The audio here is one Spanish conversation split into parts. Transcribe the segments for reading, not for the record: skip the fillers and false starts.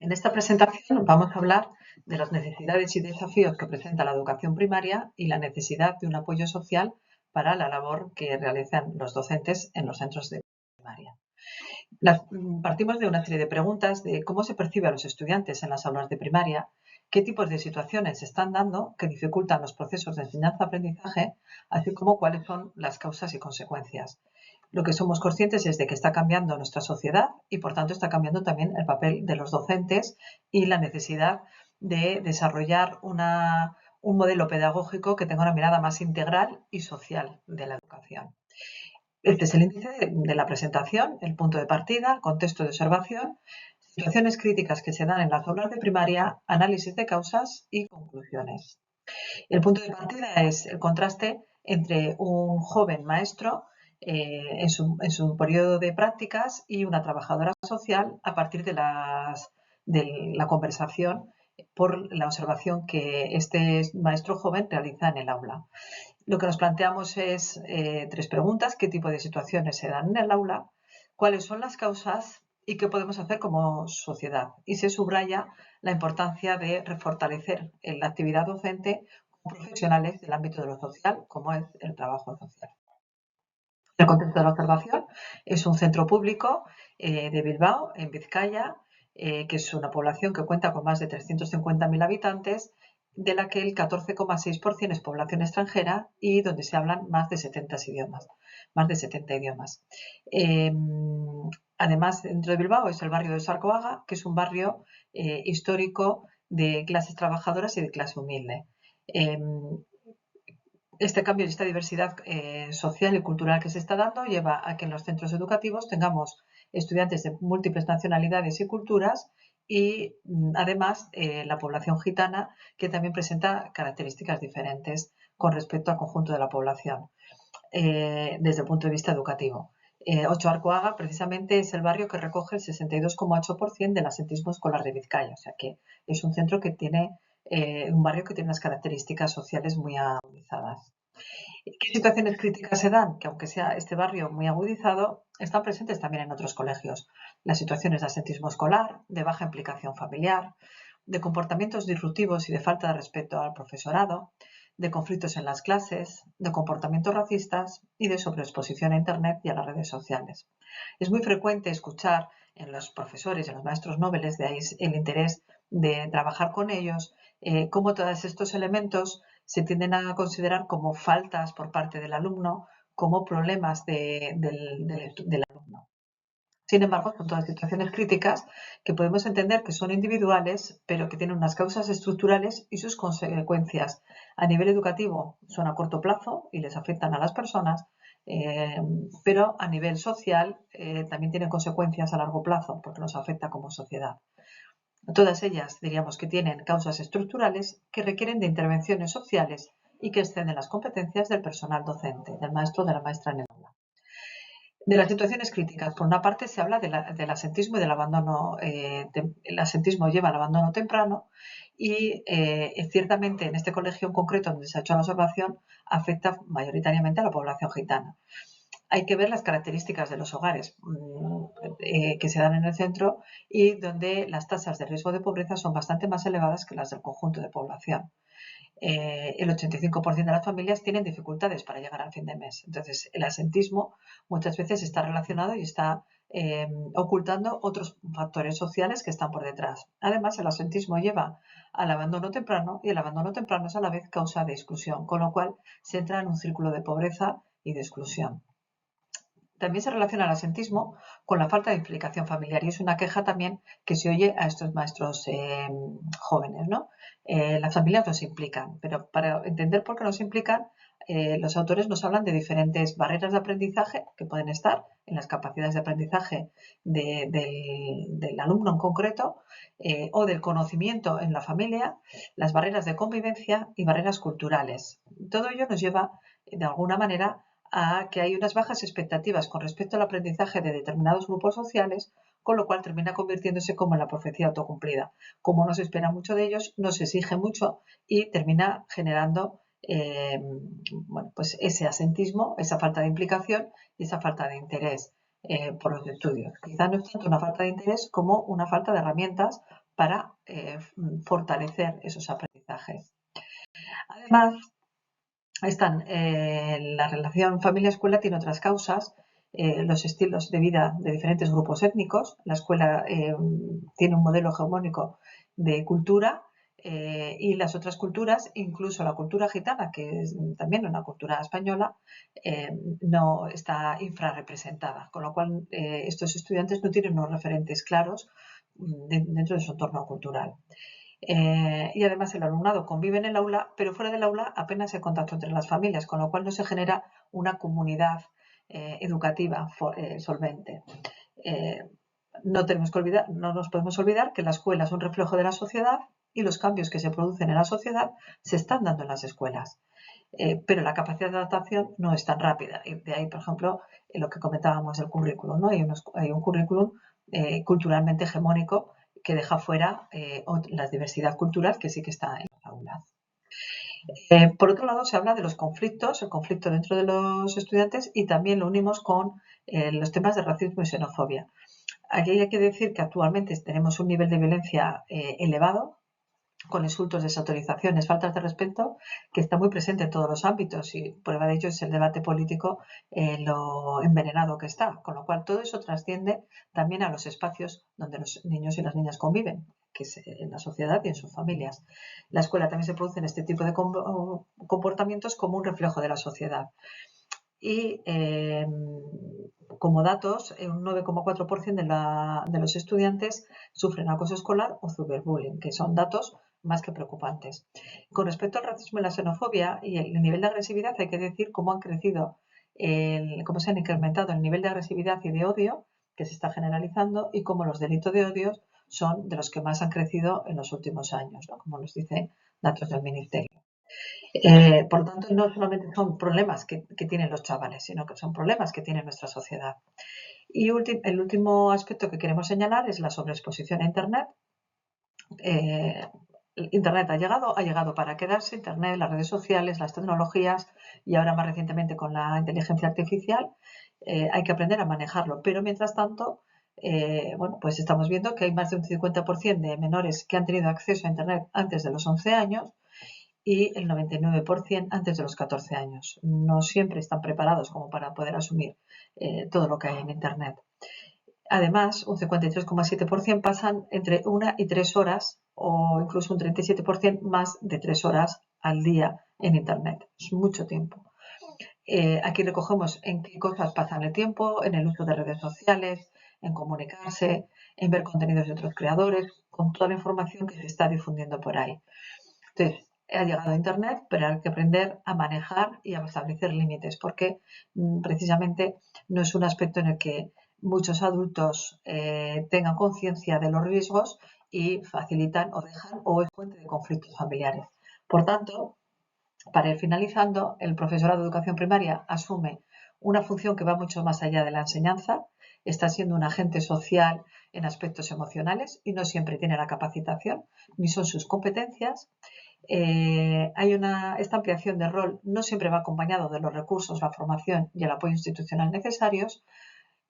En esta presentación vamos a hablar de las necesidades y desafíos que presenta la educación primaria y la necesidad de un apoyo social para la labor que realizan los docentes en los centros de primaria. Partimos de una serie de preguntas de cómo se percibe a los estudiantes en las aulas de primaria, qué tipos de situaciones se están dando que dificultan los procesos de enseñanza-aprendizaje, así como cuáles son las causas y consecuencias. Lo que somos conscientes es de que está cambiando nuestra sociedad y, por tanto, está cambiando también el papel de los docentes y la necesidad de desarrollar un modelo pedagógico que tenga una mirada más integral y social de la educación. Este es el índice de la presentación, el punto de partida, contexto de observación, situaciones críticas que se dan en las aulas de primaria, análisis de causas y conclusiones. El punto de partida es el contraste entre un joven maestro en su periodo de prácticas y una trabajadora social a partir de la conversación por la observación que este maestro joven realiza en el aula. Lo que nos planteamos es tres preguntas: ¿qué tipo de situaciones se dan en el aula? ¿Cuáles son las causas? ¿Y qué podemos hacer como sociedad? Y se subraya la importancia de refortalecer la actividad docente con profesionales del ámbito de lo social, como es el trabajo social. El contexto de la observación es un centro público de Bilbao, en Vizcaya, que es una población que cuenta con más de 350.000 habitantes, de la que el 14,6% es población extranjera y donde se hablan más de 70 idiomas. Además, dentro de Bilbao es el barrio de Sarcoaga, que es un barrio histórico de clases trabajadoras y de clase humilde. Este cambio y esta diversidad social y cultural que se está dando lleva a que en los centros educativos tengamos estudiantes de múltiples nacionalidades y culturas y además la población gitana, que también presenta características diferentes con respecto al conjunto de la población desde el punto de vista educativo. Ocho Arcoaga precisamente es el barrio que recoge el 62,8% del asentismo escolar de Vizcaya, o sea que es un centro que tiene un barrio que tiene unas características sociales muy agudizadas. ¿Qué situaciones críticas se dan? Que aunque sea este barrio muy agudizado, están presentes también en otros colegios. Las situaciones de asentismo escolar, de baja implicación familiar, de comportamientos disruptivos y de falta de respeto al profesorado, de conflictos en las clases, de comportamientos racistas y de sobreexposición a Internet y a las redes sociales. Es muy frecuente escuchar en los profesores y en los maestros nobles, de ahí el interés de trabajar con ellos, cómo todos estos elementos se tienden a considerar como faltas por parte del alumno, como problemas del alumno. Sin embargo, son todas situaciones críticas que podemos entender que son individuales, pero que tienen unas causas estructurales y sus consecuencias a nivel educativo son a corto plazo y les afectan a las personas, pero a nivel social también tienen consecuencias a largo plazo porque nos afecta como sociedad. Todas ellas diríamos que tienen causas estructurales que requieren de intervenciones sociales y que exceden las competencias del personal docente, del maestro o de la maestra en el aula. De las situaciones críticas, por una parte se habla del asentismo y del abandono. El asentismo lleva al abandono temprano y ciertamente en este colegio en concreto donde se ha hecho la observación afecta mayoritariamente a la población gitana. Hay que ver las características de los hogares que se dan en el centro y donde las tasas de riesgo de pobreza son bastante más elevadas que las del conjunto de población. El 85% de las familias tienen dificultades para llegar al fin de mes. Entonces, el asentismo muchas veces está relacionado y está ocultando otros factores sociales que están por detrás. Además, el asentismo lleva al abandono temprano y el abandono temprano es a la vez causa de exclusión, con lo cual se entra en un círculo de pobreza y de exclusión. También se relaciona el asentismo con la falta de implicación familiar y es una queja también que se oye a estos maestros jóvenes, ¿no? Las familias no se implican, pero para entender por qué no se implican, los autores nos hablan de diferentes barreras de aprendizaje que pueden estar en las capacidades de aprendizaje del alumno en concreto o del conocimiento en la familia, las barreras de convivencia y barreras culturales. Todo ello nos lleva, de alguna manera, a que hay unas bajas expectativas con respecto al aprendizaje de determinados grupos sociales, con lo cual termina convirtiéndose como en la profecía autocumplida. Como no se espera mucho de ellos, no se exige mucho y termina generando pues ese asentismo, esa falta de implicación y esa falta de interés por los estudios. Quizá no es tanto una falta de interés como una falta de herramientas para fortalecer esos aprendizajes. Además, la relación familia-escuela tiene otras causas, los estilos de vida de diferentes grupos étnicos. La escuela tiene un modelo hegemónico de cultura y las otras culturas, incluso la cultura gitana, que es también una cultura española, no está infrarrepresentada, con lo cual estos estudiantes no tienen unos referentes claros dentro de su entorno cultural. Y además el alumnado convive en el aula, pero fuera del aula apenas hay contacto entre las familias, con lo cual no se genera una comunidad educativa solvente. No nos podemos olvidar que la escuela es un reflejo de la sociedad y los cambios que se producen en la sociedad se están dando en las escuelas. Pero la capacidad de adaptación no es tan rápida. Y de ahí, por ejemplo, lo que comentábamos del currículum, ¿no? Hay un currículum culturalmente hegemónico que deja fuera la diversidad cultural que sí que está en las aulas. Por otro lado, se habla de los conflictos, el conflicto dentro de los estudiantes, y también lo unimos con los temas de racismo y xenofobia. Aquí hay que decir que actualmente tenemos un nivel de violencia elevado, con insultos, desautorizaciones, faltas de respeto, que está muy presente en todos los ámbitos, y prueba de ello es el debate político, lo envenenado que está, con lo cual todo eso trasciende también a los espacios donde los niños y las niñas conviven, que es en la sociedad y en sus familias. La escuela también se produce en este tipo de comportamientos como un reflejo de la sociedad. Y como datos, un 9,4% de los estudiantes sufren acoso escolar o ciberbullying, que son datos más que preocupantes. Con respecto al racismo y la xenofobia y el nivel de agresividad, hay que decir cómo cómo se han incrementado el nivel de agresividad y de odio que se está generalizando, y cómo los delitos de odio son de los que más han crecido en los últimos años, ¿no? Como nos dicen datos del Ministerio. Por lo tanto, no solamente son problemas que tienen los chavales, sino que son problemas que tiene nuestra sociedad. Y el último aspecto que queremos señalar es la sobreexposición a Internet. Internet ha llegado para quedarse. Internet, las redes sociales, las tecnologías, y ahora más recientemente con la inteligencia artificial, hay que aprender a manejarlo. Pero mientras tanto, pues estamos viendo que hay más de un 50% de menores que han tenido acceso a Internet antes de los 11 años y el 99% antes de los 14 años. No siempre están preparados como para poder asumir todo lo que hay en Internet. Además, un 53,7% pasan entre 1 y 3 horas, o incluso un 37% más de 3 horas al día en Internet. Es mucho tiempo. Aquí recogemos en qué cosas pasan el tiempo: en el uso de redes sociales, en comunicarse, en ver contenidos de otros creadores, con toda la información que se está difundiendo por ahí. Entonces, ha llegado a Internet, pero hay que aprender a manejar y a establecer límites, porque precisamente no es un aspecto en el que muchos adultos tengan conciencia de los riesgos y facilitan o dejan, o es fuente de conflictos familiares. Por tanto, para ir finalizando, el profesorado de educación primaria asume una función que va mucho más allá de la enseñanza. Está siendo un agente social en aspectos emocionales y no siempre tiene la capacitación ni son sus competencias. Esta ampliación de rol no siempre va acompañado de los recursos, la formación y el apoyo institucional necesarios,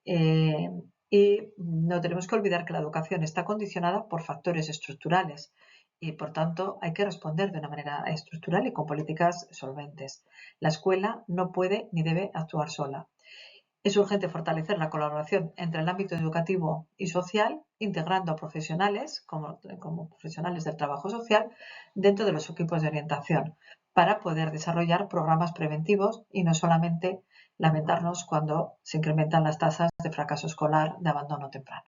y no tenemos que olvidar que la educación está condicionada por factores estructurales y, por tanto, hay que responder de una manera estructural y con políticas solventes. La escuela no puede ni debe actuar sola. Es urgente fortalecer la colaboración entre el ámbito educativo y social, integrando a profesionales como profesionales del trabajo social dentro de los equipos de orientación, para poder desarrollar programas preventivos y no solamente lamentarnos cuando se incrementan las tasas de fracaso escolar, de abandono temprano.